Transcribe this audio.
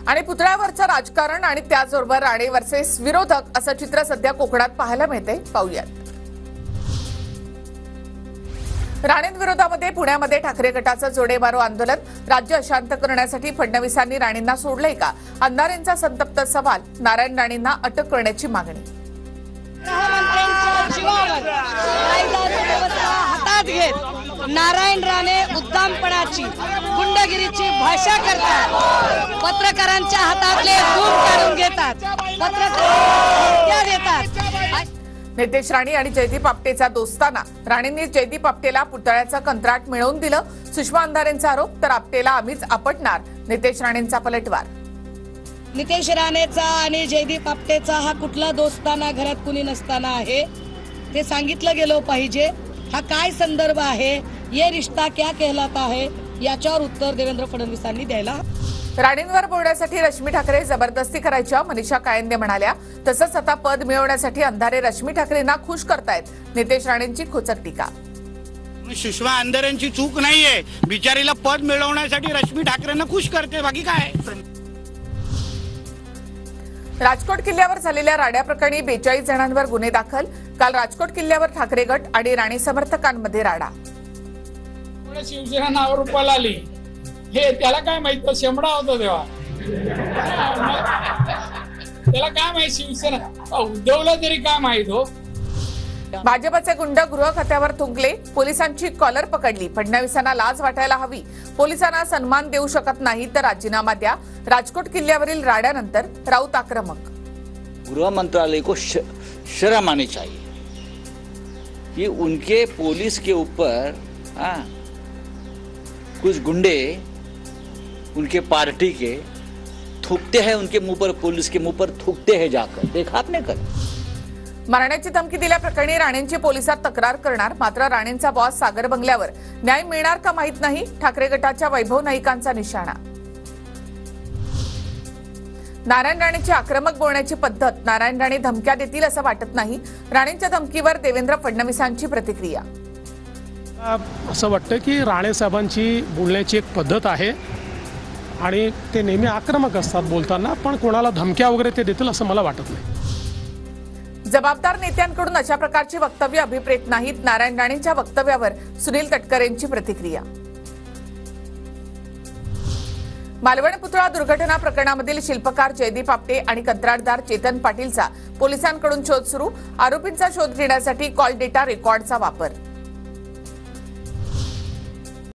आणि पुतळ्यावरचं राजकारण आणि त्याचबरोबर राणे वर्सेस विरोधक असं चित्र सध्या कोकणात पाहायला मिळते. पाहूयात. राणेंविरोधामध्ये पुण्यामध्ये ठाकरे गटाचं जोडेमारो आंदोलन. राज्य अशांत करण्यासाठी फडणवीसांनी राणेंना सोडलंय का? अंधारेंचा संतप्त सवाल. नारायण राणेंना अटक करण्याची मागणी. हातात घेत नारायण राणे उद्दामपणाची गुंडगिरीची भाषा करतात. पत्रकारांच्या हातातले दूध काढून घेतात. पत्रकार देतात. नितेश राणे आणि जयदीप आपटेचा दोस्ताना. राणेंनी जयदीप आपटेला पुतळ्याचं कंत्राट मिळवून दिलं. सुषमा अंधारेंचा आरोप. तर आपटेला आम्हीच आपटणार. नितेश राणेंचा पलटवार. नितेश राणेचा आणि जयदीप आपटेचा हा कुठला दोस्ताना घरात कुणी नसताना आहे ते सांगितलं गेलं पाहिजे. हा काय संदर्भ आहे, ये रिश्ता क्या कहलाता है, याच्यावर उत्तर देवेंद्र फडणवीसांनी द्यायला. राणेंवर बोलण्यासाठी रश्मी ठाकरे जबरदस्ती करायच्या, मनीषा कायंदे म्हणाल्या. तसंच आता पद मिळवण्यासाठी अंधारे रश्मी ठाकरेंना खुश करतायत. नितेश राणेंची खोचक टीका. सुषमा अंधारेंची चूक नाहीये. बिचारीला पद मिळवण्यासाठी रश्मी ठाकरेंना खुश करते, बाकी काय. राजकोट किल्ल्यावर झालेल्या राड्याप्रकरणी 42 जणांवर गुन्हे दाखल. काल राजकोट किल्ल्यावर ठाकरे गट आणि राणे समर्थकांमध्ये राडा. शिवसेना नाव रुपाला आली हे त्याला काय माहित, शेंबडा होता तेव्हा. त्याला काय माहित शिवसेना उद्धवला तरी काय माहित हो. भाजपचे गुंड गृह खात्यावर थुंकले. पोलिसांची कॉलर पकडली. फडणवीसांना लाज वाटायला हवी. पोलिसांना सन्मान देऊ शकत नाही तर राजीनामा द्या. राजकोट किल्ल्यावरील राड्यानंतर राऊत आक्रमक. गृह मंत्रालय को शर्म आनी चाहिए कि उनके पुलिस के ऊपर कुछ गुंडे उनके पार्टी के थूकते हैं, उनके मुंह पर, पुलिस के मुंह पर थूकते हैं जाकर. देखा आपने कल. मरण्याची धमकी दिल्याप्रकरणी राणेंची पोलिसात तक्रार करणार. मात्र राणेंचा बॉस सागर बंगल्यावर न्याय मिळणार का माहित नाही. ठाकरे गटाच्या वैभव नाईकांचा निशाणा. नारायण राणेची आक्रमक बोलण्याची पद्धत. नारायण राणे धमक्या देतील असं वाटत नाही. राणेंच्या धमकीवर देवेंद्र फडणवीसांची प्रतिक्रिया. असं वाटतं की राणे साहेबांची बोलण्याची एक पद्धत आहे आणि ते नेहमी आक्रमक असतात बोलताना, पण कोणाला धमक्या वगैरे ते देतील असं मला वाटत नाही. जबाबदार नेत्यांकडून अशा प्रकारची वक्तव्य अभिप्रेत नाहीत. नारायण राणेंच्या वक्तव्यावर सुनील तटकरेंची प्रतिक्रिया. मालवण पुतळा दुर्घटना प्रकरणामधील शिल्पकार जयदीप आपटे आणि कंत्राटदार चेतन पाटीलचा पोलिसांकडून शोध सुरू. आरोपींचा शोध घेण्यासाठी कॉल डेटा रेकॉर्डचा वापर.